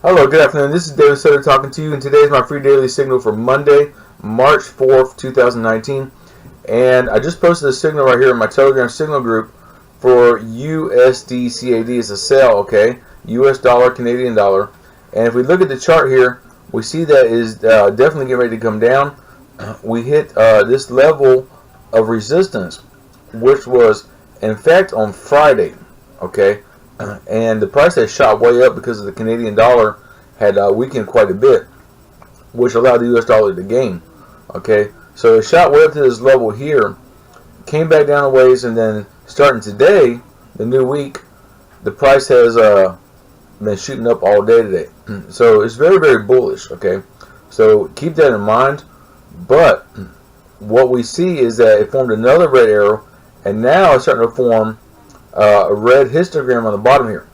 Hello, good afternoon. This is David Sutter talking to you, and today is my free daily signal for Monday, March 4th, 2019. And I just posted a signal right here in my Telegram signal group for USDCAD. It's a sell, okay? US dollar, Canadian dollar. And if we look at the chart here, we see that is definitely getting ready to come down. We hit this level of resistance, which was, in fact, on Friday, okay? And the price has shot way up because of the Canadian dollar had weakened quite a bit, which allowed the US dollar to gain. Okay, so it shot way up to this level here, came back down a ways, and then starting today, the new week, the price has been shooting up all day today. So it's very, very bullish. Okay, so keep that in mind. But what we see is that it formed another red arrow, and now it's starting to form a red histogram on the bottom here.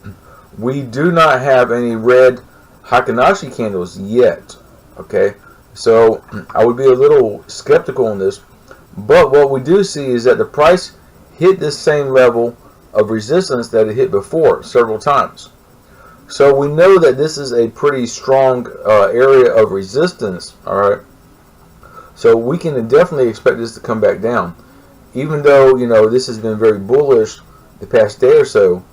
We do not have any red Heikin-Ashi candles yet. Okay, so I would be a little skeptical on this, but what we do see is that the price hit this same level of resistance that it hit before several times. So we know that this is a pretty strong area of resistance. Alright, so we can definitely expect this to come back down, even though this has been very bullish the past day or so.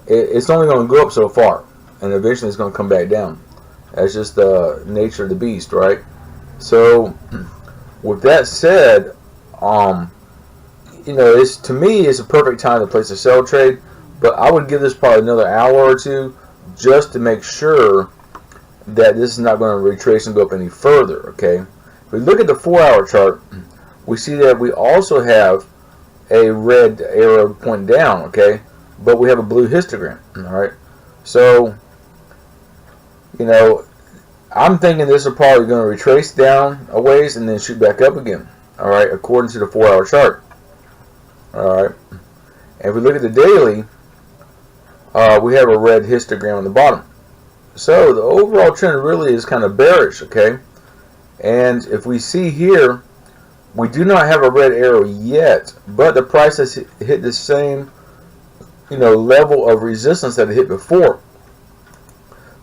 It's only going to go up so far, and eventually it's going to come back down. That's just the nature of the beast, right? So with that said, it's, to me, it's a perfect time to place a sell trade, but I would give this probably another hour or two just to make sure that this is not going to retrace and go up any further. Okay, if we look at the 4-hour chart, we see that we also have a red arrow pointing down, okay, but we have a blue histogram. All right, so I'm thinking this is probably going to retrace down a ways and then shoot back up again. All right, according to the 4-hour chart. All right, and if we look at the daily, we have a red histogram on the bottom. So the overall trend really is kind of bearish. Okay, and if we see here, we do not have a red arrow yet, but the price has hit the same, level of resistance that it hit before.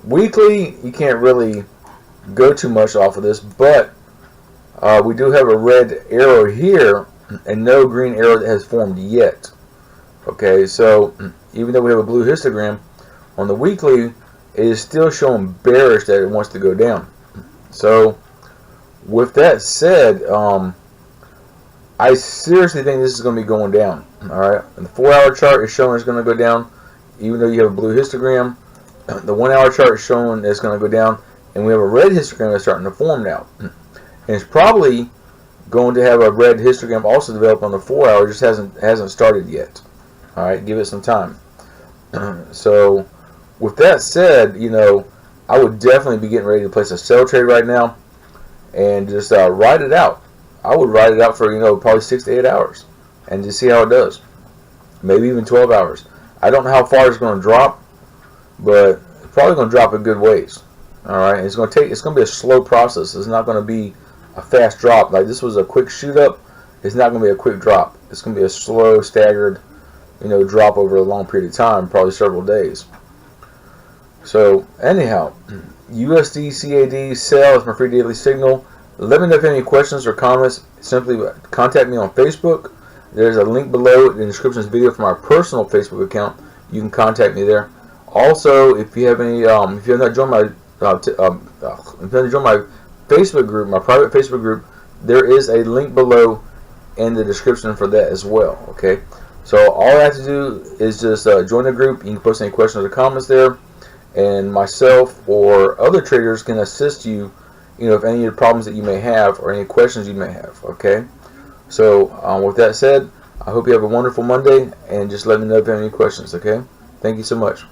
Weekly, you can't really go too much off of this, but we do have a red arrow here and no green arrow that has formed yet. Okay, so even though we have a blue histogram on the weekly, it is still showing bearish that it wants to go down. So with that said, I seriously think this is going to be going down. Alright, and the 4-hour chart is showing it's going to go down, even though you have a blue histogram. The 1-hour chart is showing it's going to go down, and we have a red histogram that's starting to form now. And it's probably going to have a red histogram also develop on the 4-hour, just hasn't started yet. Alright, give it some time. So with that said, I would definitely be getting ready to place a sell trade right now and just ride it out. I would ride it out for probably 6 to 8 hours and just see how it does. Maybe even 12 hours. I don't know how far it's going to drop, but it's probably going to drop a good ways. All right, it's going to be a slow process. It's not going to be a fast drop. Like this was a quick shoot up. It's not going to be a quick drop. It's going to be a slow, staggered, drop over a long period of time, probably several days. So anyhow, USDCAD sell is my free daily signal. Let me know if you have any questions or comments. Simply contact me on Facebook. There's a link below in the description of this video for my personal Facebook account. You can contact me there. Also, if you have any, if you have not joined my, if you haven't joined my Facebook group, my private Facebook group, there is a link below in the description for that as well. Okay, so all I have to do is just join the group. You can post any questions or comments there, and myself or other traders can assist you. If any of the problems that you may have or any questions you may have. Okay, so with that said, I hope you have a wonderful Monday, and just let me know if you have any questions. Okay, thank you so much.